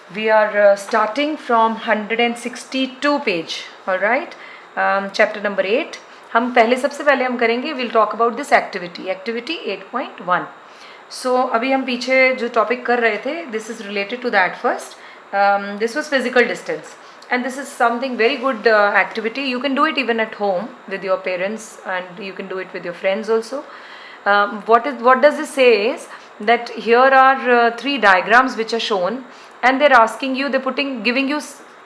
We are starting from 162 page, all right. Chapter number 8. हम पहले सबसे पहले हम करेंगे, we'll talk about this activity 8.1. So अभी हम पीछे जो टॉपिक कर रहे थे, this is related to that first. This was physical distance, and this is something very good activity. You can do it even at home with your parents, and you can do it with your friends also. What does this say is that here are 3 diagrams which are shown, and they're asking you, giving you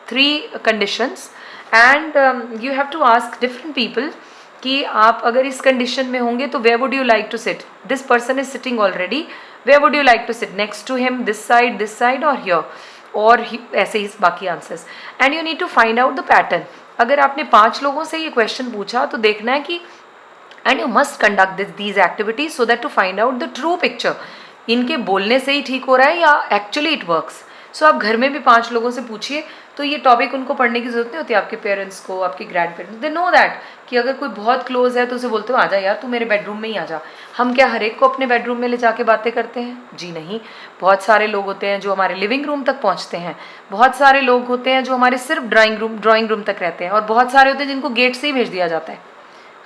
3 conditions, and you have to ask different people कि आप अगर इस condition में होंगे तो where would you like to sit? This person is sitting already. Where would you like to sit? Next to him, this side or here? और ऐसे ही बाकी answers. And you need to find out the pattern. अगर आपने 5 लोगों से ये question पूछा तो देखना है कि and you must conduct these activities so that to find out the true picture. इनके बोलने से ही ठीक हो रहा है या एक्चुअली इट वर्क्स. सो आप घर में भी 5 लोगों से पूछिए, तो ये टॉपिक उनको पढ़ने की जरूरत नहीं होती. आपके पेरेंट्स को, आपके grand parents, they know that कि अगर कोई बहुत क्लोज है तो उसे बोलते हो आ जा यार तू मेरे बेडरूम में ही आ जा. हम क्या हर एक को अपने बेडरूम में ले जाके बातें करते हैं? जी नहीं. बहुत सारे लोग होते हैं जो हमारे लिविंग रूम तक पहुंचते हैं. बहुत सारे लोग होते हैं जो हमारे सिर्फ ड्राइंग रूम तक रहते हैं, और बहुत सारे होते हैं जिनको गेट से ही भेज दिया जाता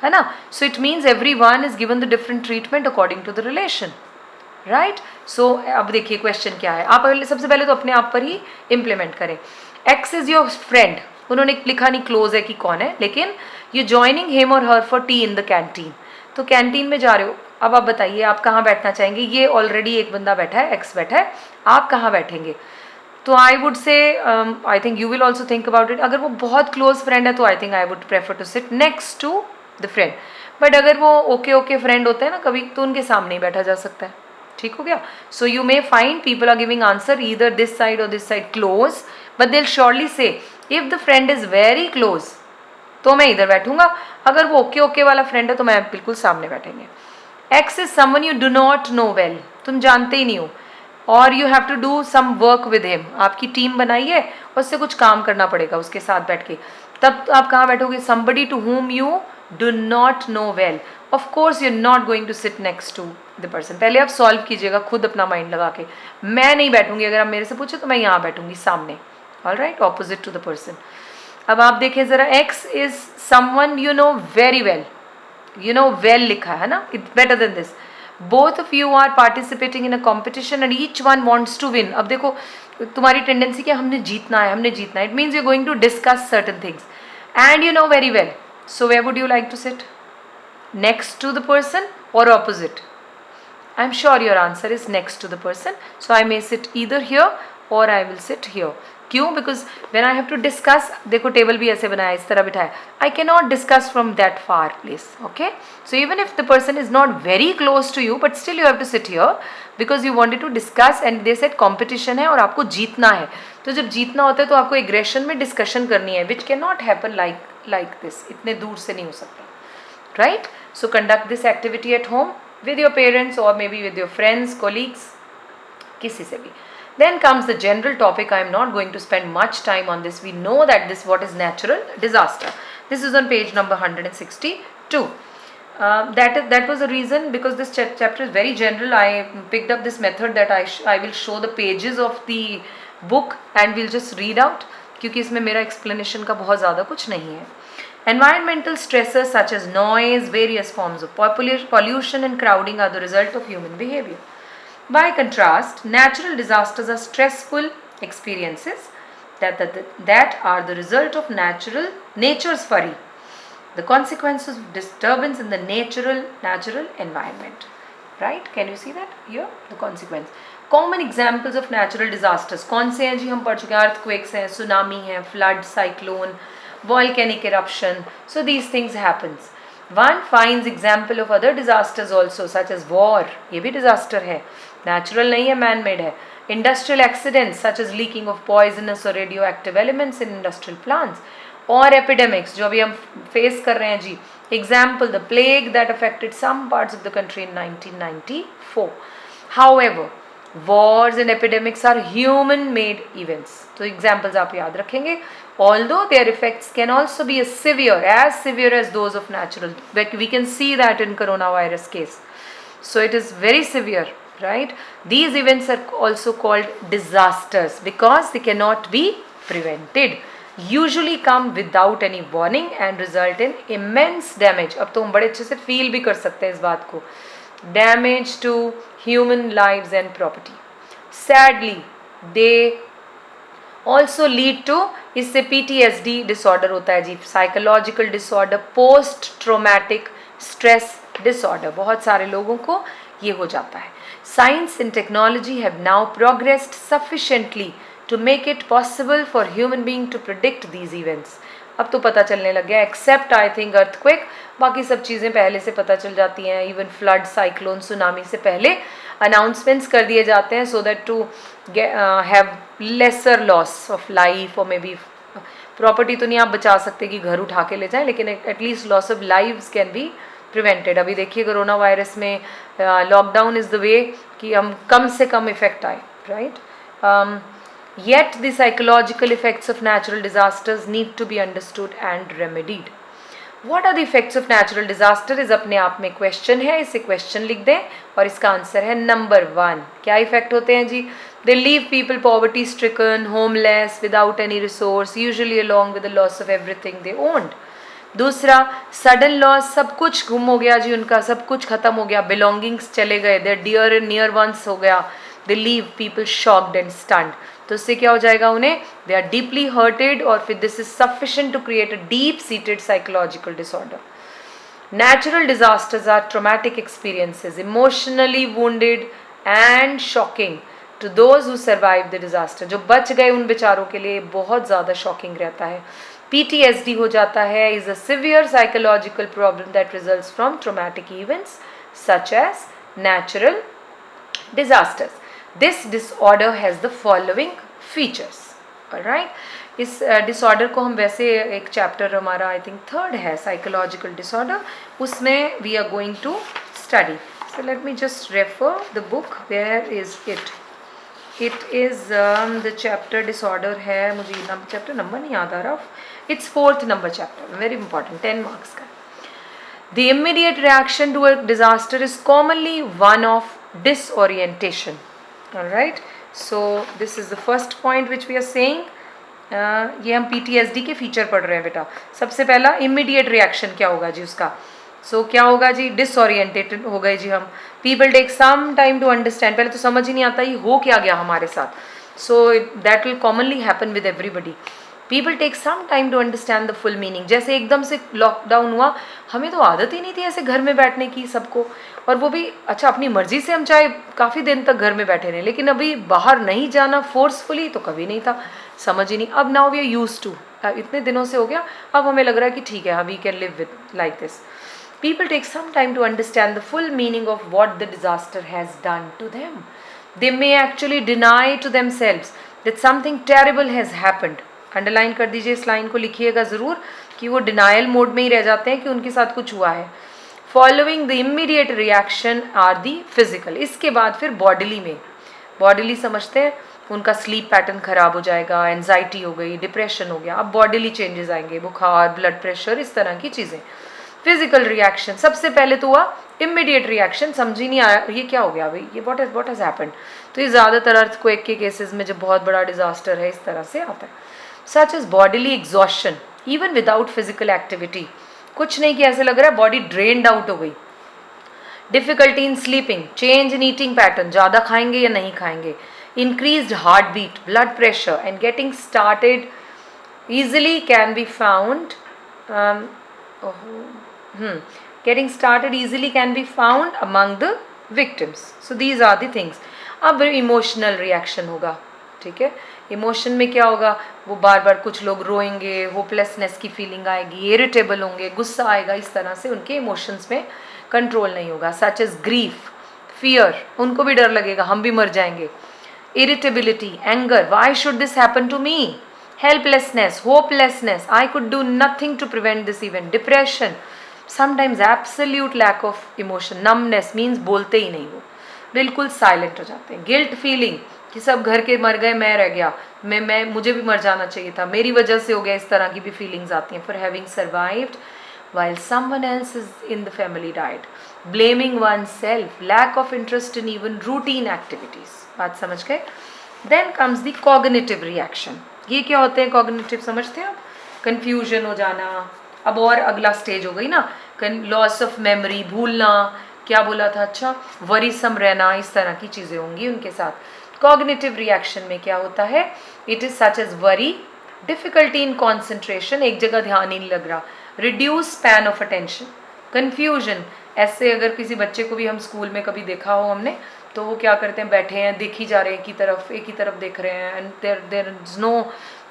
है ना. So it means every one is given the different treatment according to the relation, right. So अब देखिए क्वेश्चन क्या है. आप सबसे पहले तो अपने आप पर ही इम्प्लीमेंट करें. X is your friend. उन्होंने लिखा नहीं क्लोज है कि कौन है, लेकिन यू जॉइनिंग हिम और her for T in the canteen. तो कैंटीन में जा रहे हो. अब आप बताइए आप कहाँ बैठना चाहेंगे. ये ऑलरेडी एक बंदा बैठा है, एक्स बैठा है, आप कहाँ बैठेंगे? तो I would say I think you will also think about it. अगर वो बहुत क्लोज फ्रेंड है तो I think I would prefer to sit next to the friend. But अगर वो ओके फ्रेंड होते हैं ना कभी, तो उनके सामने ही बैठा जा सकता है. ठीक हो गया. So you may find people are giving answer either this side or this side close, but they will surely say if the friend is very close तो मैं इधर बैठूंगा. अगर वो ओके वाला फ्रेंड है तो मैं बिल्कुल सामने बैठेंगे. X is someone you do not know well. तुम जानते ही नहीं हो, और you have to do some work with him. आपकी टीम बनाई है और उससे कुछ काम करना पड़ेगा उसके साथ बैठ के. तब तो आप कहाँ बैठोगे? Somebody to whom you do not know well. Of course you are not going to sit next to the person. पहले आप सॉल्व कीजिएगा खुद अपना माइंड लगा के. मैं नहीं बैठूंगी. अगर आप मेरे से पूछे तो मैं यहाँ बैठूंगी सामने, all right, opposite to the person. अब आप देखें जरा. X is someone you know very well. You know well लिखा है ना, it's better than this. Both of you are participating in a competition and each one wants to win. अब देखो तुम्हारी टेंडेंसी क्या, हमने जीतना है, हमने जीतना है. It means you going to discuss certain things and you know very well. So where would you like to sit? Next to the person or opposite? I am sure your answer is next to the person. So I may sit either here or I will sit here. क्यों? Because when I have to discuss, देखो table भी ऐसे बनाया, इस तरह बिठाया, I can not discuss from that far place. Okay. So even if the person is not very close to you, but still you have to sit here because you wanted to discuss and they said competition है और आपको जीतना है. तो जब जीतना होता है तो आपको एग्रेशन में डिस्कशन करनी है, which can not happen like this. इतने दूर से नहीं हो सकता, right. So conduct this activity at home with your parents or maybe with your friends, colleagues, किसी से भी. Then comes the general topic. I am not going to spend much time on this. We know that this what is natural disaster. This is on page number 162. That was the reason, because this chapter is very general. I picked up this method that I will show the pages of the book and we'll just read out, क्योंकि इसमें मेरा explanation का बहुत ज़्यादा कुछ नहीं है. Environmental stressors such as noise, various forms of pollution and crowding are the result of human behavior. By contrast, natural disasters are stressful experiences that are the result of nature's fury, the consequences of disturbance in the natural environment. Right? Can you see that here? The consequence. Common examples of natural disasters. कौन से हैं जी? हम पढ़ चुके हैं. earthquakes हैं, tsunami हैं, flood, cyclone, volcanic eruption. So these things happens. One finds example of other disasters also, such as war. ये भी disaster है, natural नहीं है, man made है. Industrial accidents such as leaking of poisonous or radioactive elements in industrial plants, or epidemics जो अभी हम face कर रहे हैं जी. Example, the plague that affected some parts of the country in 1994. However, wars and epidemics are human made events. तो examples आप याद रखेंगे. Although their effects can also be as severe as those of natural. We can see that in coronavirus case. So it is very severe. right? These events are also called disasters because they cannot be prevented, usually come without any warning and result in immense damage. अब तो हम बड़े अच्छे से feel भी कर सकते हैं इस बात को. Damage to human lives and property. Sadly, they also lead to, इससे PTSD डिसऑर्डर होता है जी, psychological disorder, post traumatic stress disorder. बहुत सारे लोगों को ये हो जाता है. Science and technology have now progressed sufficiently to make it possible for human being to predict these events. अब तो पता चलने लग गया, एक्सेप्ट आई थिंक अर्थक्वेक, बाकी सब चीज़ें पहले से पता चल जाती हैं. इवन फ्लड, साइक्लोन, सुनामी से पहले अनाउंसमेंट्स कर दिए जाते हैं so that to have lesser loss of life और मे बी प्रॉपर्टी तो नहीं आप बचा सकते कि घर उठा के ले जाएं, लेकिन at least loss of lives can be prevented. अभी देखिए कोरोना वायरस में लॉकडाउन इज़ द वे कि हम कम से कम इफेक्ट आए, right? Yet the psychological effects of natural disasters need to be understood and remedied. What are the effects of natural disaster is अपने आप में क्वेश्चन है, इसे क्वेश्चन लिख दें और इसका आंसर है नंबर 1. क्या इफेक्ट होते हैं जी? They leave people poverty stricken, homeless, without any resource, usually along with the loss of everything they owned. दूसरा, सडन लॉस, सब कुछ गुम हो गया जी, उनका सब कुछ खत्म हो गया, बिलोंगिंग्स चले गए, there dear and near ones हो गया. They leave people shocked and stunned. तो इससे क्या हो जाएगा उन्हें? दे आर डीपली हर्टेड और फिर this is sufficient to create a deep seated psychological disorder. Natural disasters are traumatic experiences, emotionally wounded and shocking to those who survived the disaster. जो बच गए उन बेचारों के लिए बहुत ज़्यादा शॉकिंग रहता है. PTSD हो जाता है, is a severe psychological problem that results from traumatic events such as natural disasters. This disorder has the following features. Alright? इस डिसऑर्डर को हम वैसे एक चैप्टर हमारा आई थिंक 3rd है, साइकोलॉजिकल डिसऑर्डर, उसमें we are going to study. So let me just refer the book. Where is it? It is the chapter disorder है, मुझे चैप्टर नंबर नहीं याद आ रहा. It's 4th number chapter, very important, 10 marks का. The immediate reaction to a disaster is commonly one of disorientation. Alright, so this is the first point which we are saying. ये हम PTSD के feature पढ़ रहे हैं बेटा. सबसे पहला इमीडिएट रिएक्शन क्या होगा जी उसका? सो क्या होगा जी? डिसओरिएंटेड हो गए जी हम. People take some time to understand, पहले तो समझ ही नहीं आता ये हो क्या गया हमारे साथ. So that will commonly happen with everybody. People take some time to understand the full meaning. जैसे एकदम से लॉकडाउन हुआ, हमें तो आदत ही नहीं थी ऐसे घर में बैठने की सबको, और वो भी अच्छा अपनी मर्जी से हम चाहे काफ़ी दिन तक घर में बैठे रहे, लेकिन अभी बाहर नहीं जाना फोर्सफुली तो कभी नहीं था, समझ ही नहीं. अब now we are used to, इतने दिनों से हो गया, अब हमें लग रहा है कि ठीक है, we can live with like this. People take some time to understand the full meaning of what the disaster has done to them. They may actually deny to themselves that something terrible has happened. Underline कर दीजिए, इस line को लिखिएगा ज़रूर कि वो denial mode में ही रह जाते हैं कि उनके साथ कुछ हुआ है. Following the immediate reaction are the physical. इसके बाद फिर बॉडीली में, बॉडीली समझते हैं, उनका स्लीप पैटर्न खराब हो जाएगा, एनजाइटी हो गई, डिप्रेशन हो गया. अब बॉडीली चेंजेस आएंगे, बुखार, ब्लड प्रेशर, इस तरह की चीज़ें. फिजिकल रिएक्शन सबसे पहले तो हुआ इमीडिएट रिएक्शन, समझ ही नहीं आया ये क्या हो गया भाई, ये व्हाट हैज़ हैपेंड. तो ये ज़्यादातर अर्थक्वेक के केसेस में जब बहुत बड़ा डिजास्टर है इस तरह से आता है. Such is bodily exhaustion even without physical activity. कुछ नहीं कि ऐसे लग रहा है बॉडी ड्रेन्ड आउट हो गई. Difficulty in sleeping, change in eating pattern, ज़्यादा खाएंगे या नहीं खाएंगे. Increased heart beat, blood pressure and getting started easily can be found getting started easily can be found among the victims. So these are the things. अब emotional reaction होगा, ठीक है. Emotion में क्या होगा, वो बार बार कुछ लोग रोएंगे, होपलेसनेस की फीलिंग आएगी, इरिटेबल होंगे, गुस्सा आएगा, इस तरह से उनके इमोशंस में कंट्रोल नहीं होगा. सच एज ग्रीफ, फियर, उनको भी डर लगेगा हम भी मर जाएंगे. Irritability, anger, why should this happen to me. Helplessness, hopelessness, I could do nothing to prevent this event. Depression, sometimes absolute lack of emotion. Numbness means बोलते ही नहीं, वो बिल्कुल साइलेंट हो जाते हैं. गिल्ट फीलिंग कि सब घर के मर गए, मैं रह गया, मैं मुझे भी मर जाना चाहिए था, मेरी वजह से हो गया, इस तरह की भी फीलिंग्स आती हैं. For having survived while someone else is in the family died. Blaming oneself, lack of interest in even routine activities. बात समझ गए? Then comes the cognitive reaction. ये क्या होते हैं cognitive, समझते हैं आप? Confusion हो जाना, अब और अगला स्टेज हो गई ना, लॉस ऑफ मेमोरी, भूलना, क्या बोला था, अच्छा वरीसम रहना, इस तरह की चीज़ें होंगी उनके साथ। कॉग्निटिव रिएक्शन में क्या होता है? It is such as worry, difficulty in concentration, एक जगह ध्यान ही नहीं लग रहा, reduce span of attention, confusion. ऐसे अगर किसी बच्चे को भी हम स्कूल में कभी देखा हो हमने, तो वो क्या करते हैं, बैठे हैं, देख ही जा रहे हैं एक ही तरफ देख रहे हैं, एंड देयर इज नो,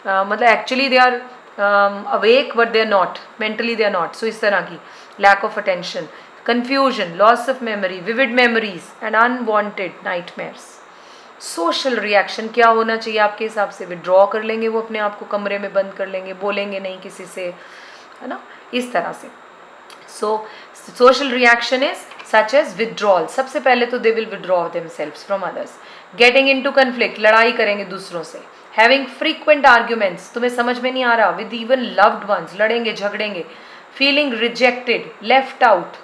मतलब actually they are awake but they are not, mentally they are not. So इस तरह की lack of attention, confusion, loss of memory, vivid memories and unwanted nightmares. Social reaction क्या होना चाहिए आपके हिसाब से? withdraw कर लेंगे वो अपने आप को, कमरे में बंद कर लेंगे, बोलेंगे नहीं किसी से, है ना, इस तरह से। So social reaction is such as withdrawal. सबसे पहले तो they will withdraw themselves from others. Getting into conflict, लड़ाई करेंगे दूसरों से। Having frequent arguments, तुम्हें समझ में नहीं आ रहा, with even loved ones, लड़ेंगे झगड़ेंगे। Feeling rejected, left out.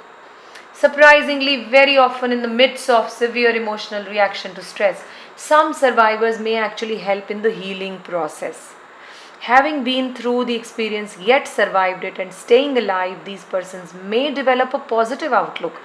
Surprisingly, very often in the midst of severe emotional reaction to stress, some survivors may actually help in the healing process. Having been through the experience yet survived it and staying alive, these persons may develop a positive outlook.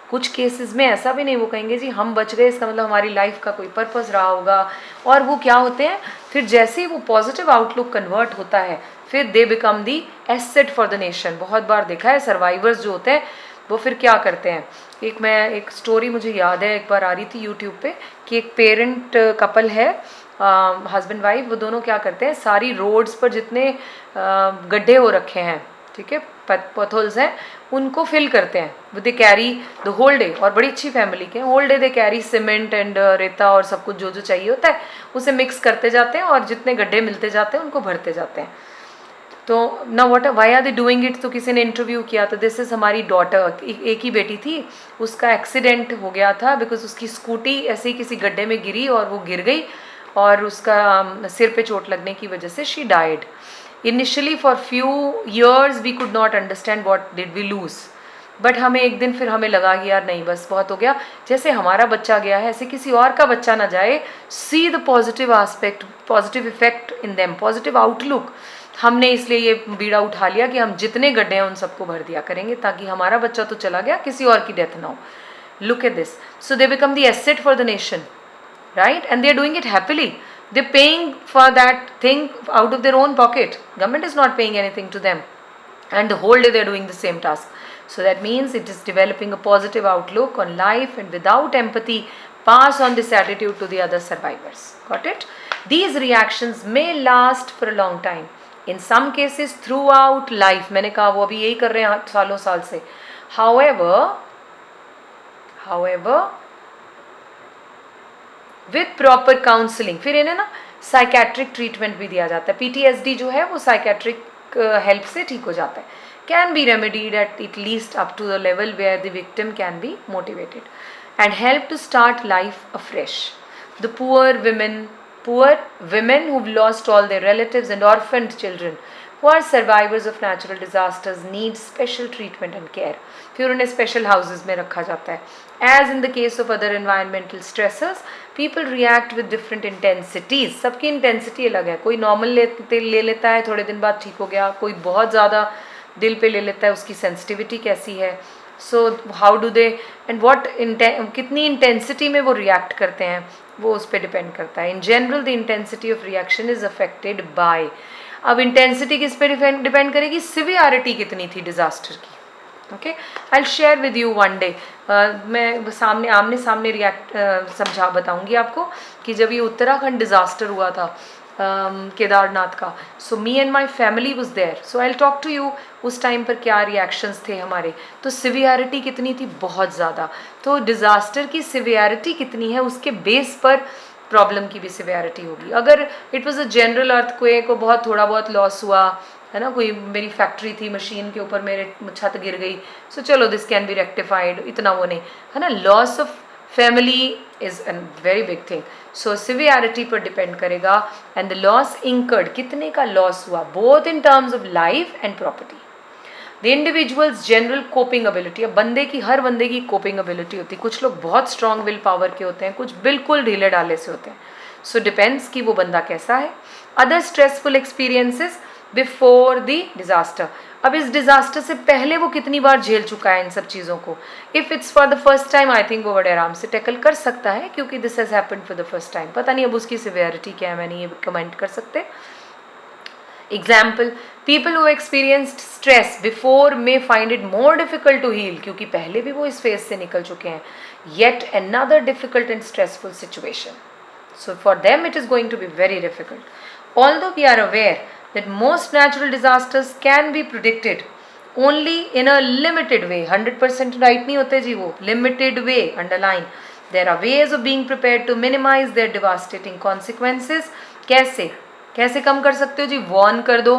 कुछ cases में ऐसा भी नहीं, वो कहेंगे जी हम बच गए, इसका मतलब हमारी लाइफ का कोई पर्पस रहा होगा, और वो क्या होते हैं, फिर जैसे ही वो पॉजिटिव आउटलुक कन्वर्ट होता है, फिर they become the asset for the nation. बहुत बार देखा है सर्वाइवर्स जो होते हैं वो फिर क्या करते हैं, एक स्टोरी मुझे याद है, एक बार आ रही थी यूट्यूब पे, कि एक पेरेंट कपल है, हस्बैंड वाइफ, वो दोनों क्या करते हैं, सारी रोड्स पर जितने गड्ढे हो रखे हैं, ठीक है, पथोल्स हैं, उनको फिल करते हैं, वो they carry the whole day, और बड़ी अच्छी फैमिली के whole day they carry cement and रेता और सब कुछ जो जो चाहिए होता है उसे मिक्स करते जाते हैं, और जितने गड्ढे मिलते जाते हैं उनको भरते जाते हैं। तो ना what why are they doing it, तो किसी ने इंटरव्यू किया, तो दिस इज़ हमारी डॉटर, एक ही बेटी थी, उसका एक्सीडेंट हो गया था बिकॉज उसकी स्कूटी ऐसे ही किसी गड्ढे में गिरी और वो गिर गई, और उसका सिर पे चोट लगने की वजह से she died. Initially for few years we could not understand what did we lose, but हमें एक दिन फिर हमें लगा कि यार नहीं बस बहुत हो गया, जैसे हमारा बच्चा गया है ऐसे किसी और का बच्चा ना जाए। See the positive aspect, positive effect in them, positive outlook. हमने इसलिए ये बीड़ा उठा लिया कि हम जितने गड्ढे हैं उन सबको भर दिया करेंगे, ताकि हमारा बच्चा तो चला गया, किसी और की डेथ ना हो। Look at this, so they become the asset for the nation, right? And they are doing it happily. They're paying for that thing out of their own pocket. Government is not paying anything to them, and the whole day they're doing the same task. So that means it is developing a positive outlook on life, and without empathy pass on this attitude to the other survivors. Got it? These reactions may last for a long time, in some cases throughout life. मैंने कहा वो अभी यही कर रहे हैं सालों साल से। However विथ प्रॉपर काउंसलिंग, फिर इन्हें ना साइकेट्रिक ट्रीटमेंट भी दिया जाता है। PTSD जो है वो साइकेट्रिक हेल्प से ठीक हो जाता है। Can be remedied at least up to the level where the victim can be motivated and help to start life afresh. The poor women who've lost all their relatives and orphaned children who are survivors of natural disasters need special treatment and care. फिर उन्हें special houses में रखा जाता है। As in the case of other environmental stressors, people react with different intensities. सबकी intensity अलग है, कोई normal ले लेता है, थोड़े दिन बाद ठीक हो गया, कोई बहुत ज़्यादा दिल पे ले लेता है, उसकी sensitivity कैसी है। So how do they and what कितनी intensity में वो react करते हैं, वो उस पर डिपेंड करता है। In general the intensity of reaction is affected by, अब इंटेंसिटी किस पे डिपेंड करेगी, सिवियरिटी कितनी थी डिजास्टर की। Okay, I will share with you one day, मैं आमने सामने समझा बताऊंगी आपको कि जब ये उत्तराखंड डिजास्टर हुआ था केदारनाथ का, so me and my family was there, so I will talk to you उस टाइम पर क्या रिएक्शंस थे हमारे। तो सिवियरिटी कितनी थी, बहुत ज़्यादा। तो डिज़ास्टर की सिवियरिटी कितनी है उसके बेस पर प्रॉब्लम की भी सिवियरिटी होगी। अगर it was a general earthquake को बहुत थोड़ा बहुत लॉस हुआ है ना, कोई मेरी फैक्ट्री थी, मशीन के ऊपर मेरे छत गिर गई, सो चलो दिस कैन बी रेक्टिफाइड, इतना वो नहीं है ना। Loss of family is a very big thing, so severity पर डिपेंड करेगा। एंड द लॉस इंकर्ड, कितने का लॉस हुआ, both in terms of life and property. The individuals general coping ability, अब बंदे की, हर बंदे की कोपिंग एबिलिटी होती है, कुछ लोग बहुत स्ट्रॉन्ग विल पावर के होते हैं, कुछ बिल्कुल ढीले ढाले से होते हैं, सो डिपेंड्स कि वो बंदा कैसा है. Other stressful experiences before the disaster, अब इस डिजास्टर से पहले वो कितनी बार झेल चुका है इन सब चीज़ों को. If it's for the first time, I think वो बड़े आराम से टैकल कर सकता है, क्योंकि this has happened for the first time. पता नहीं अब उसकी सिवियरिटी क्या है, मैंने ये कमेंट कर सकते. Example, people who experienced stress before may find it more difficult to heal, क्योंकि पहले भी वो इस फेज से निकल चुके हैं. Yet another difficult and stressful situation, so for them it is going to be very difficult. Although we are aware that most natural disasters can be predicted only in a limited way, 100% right नहीं होते जी वो, limited way, underline. There are ways of being prepared to minimize their devastating consequences. कैसे कैसे कम कर सकते हो जी? Warne कर दो,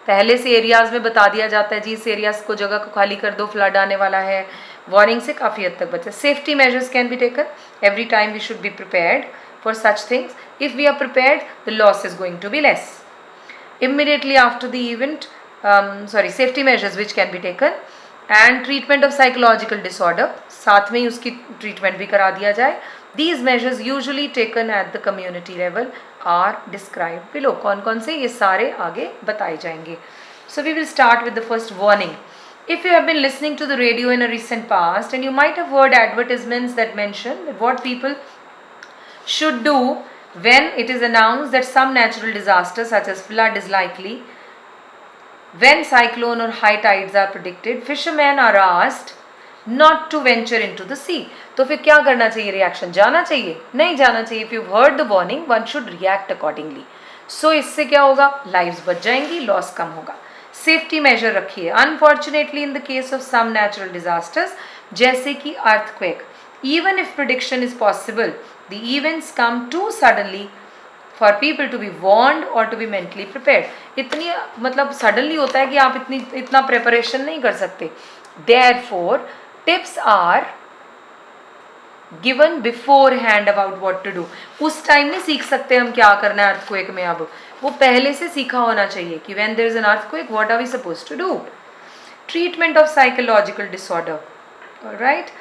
पहले से एरियाज में बता दिया जाता है जी इस एरियाज को, जगह को खाली कर दो, फ्लड आने वाला है. वार्निंग से काफ़ी हद तक बचे. Safety measures can be taken, every time we should be prepared for such things. If we are prepared, the loss is going to be less. Immediately after the event, safety measures which can be taken, and treatment of psychological disorder, साथ में ही उसकी treatment भी करा दिया जाए. These measures usually taken at the community level are described below. कौन कौन से, ये सारे आगे बताए जाएंगे. So we will start with the first warning. If you have been listening to the radio in a recent past, and you might have heard advertisements that mention that what people should do when it is announced that some natural disaster such as flood is likely, when cyclone or high tides are predicted, fishermen are asked not to venture into the sea. तो फिर क्या करना चाहिए? Reaction, जाना चाहिए? नहीं जाना चाहिए. If you've heard the warning, one should react accordingly. So इससे क्या होगा? लाइव्स बच जाएंगी, लॉस कम होगा. सेफ्टी मेजर रखिए. Unfortunately in the case of some natural disasters, जैसे कि earthquake, even if prediction is possible, the events come too suddenly for people to be warned or to be mentally prepared. इतनी मतलब suddenly होता है कि आप इतना preparation नहीं कर सकते. Therefore, tips are given beforehand about what to do. उस टाइम नहीं सीख सकते हम क्या करना है earthquake में, अब वो पहले से सीखा होना चाहिए कि when there is an earthquake, what are we supposed to do? Treatment of psychological disorder. All right.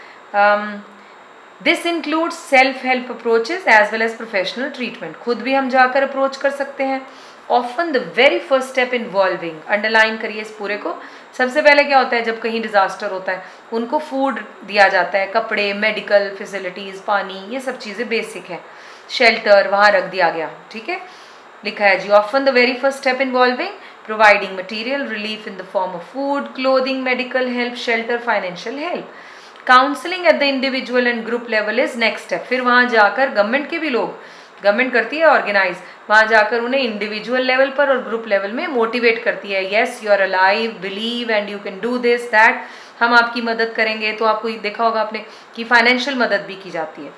This includes self-help approaches as well as professional treatment. खुद भी हम जाकर अप्रोच कर सकते हैं. Often the very first step involving, underline करिए इस पूरे को, सबसे पहले क्या होता है जब कहीं डिजास्टर होता है, उनको फूड दिया जाता है, कपड़े, मेडिकल फैसिलिटीज़, पानी, ये सब चीज़ें बेसिक है. शेल्टर वहाँ रख दिया गया, ठीक है, लिखा है जी. Often the very first step involving providing material relief in the form of food, clothing, medical help, shelter, financial help. Counselling at the individual and group level is next step. फिर वहाँ जाकर गवर्नमेंट के भी लोग, government करती है organise, वहाँ जाकर उन्हें इंडिविजुअल लेवल पर और ग्रुप लेवल में मोटिवेट करती है. Yes, you are alive, believe and you can do this that, हम आपकी मदद करेंगे. तो आपको देखा होगा आपने कि फाइनेंशियल मदद भी की जाती है.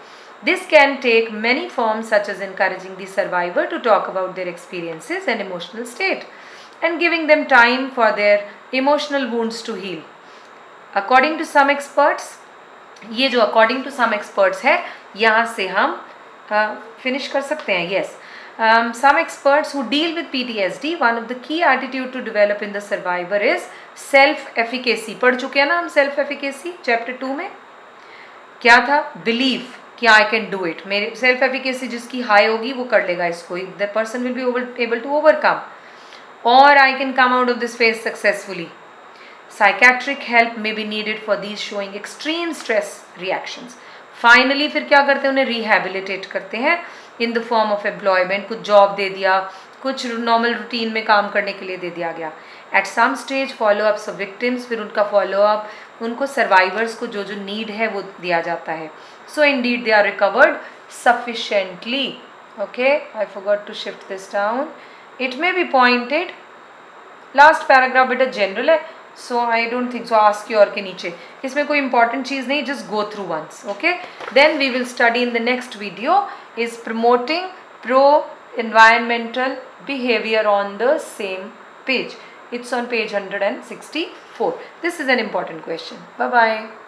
This can take many forms such as encouraging the survivor to talk about their experiences and emotional state and giving them time for their emotional wounds to heal. According to some experts, ये जो according to some experts है यहाँ से हम finish कर सकते हैं. Yes, some experts who deal with PTSD, one of the key attitude to develop in the survivor is self efficacy. पढ़ चुके हैं ना हम सेल्फ एफिकेसी चैप्टर 2 में. क्या था? बिलीव कि आई कैन डू इट. मेरे सेल्फ एफिकेसी जिसकी हाई होगी वो कर लेगा इसको. The person will be able to overcome, और I can come out of this phase successfully. Psychiatric help may be needed for these showing extreme stress reactions. Finally, फिर क्या करते हैं? उन्हें rehabilitate करते हैं in the form of employment. कुछ job दे दिया, कुछ नॉर्मल रूटीन में काम करने के लिए दे दिया गया. At some stage follow ups of victims, फिर उनका follow up, उनको survivors को जो जो need है वो दिया जाता है. So indeed they are recovered sufficiently. Okay, I forgot to shift this down. It may be pointed. Last paragraph बेटा general है, so I don't think so. ask your के नीचे इसमें कोई important चीज़ नहीं, just go through once. Okay, then we will study in the next video is promoting pro-environmental behavior on the same page. It's on page 164. This is an important question. Bye bye.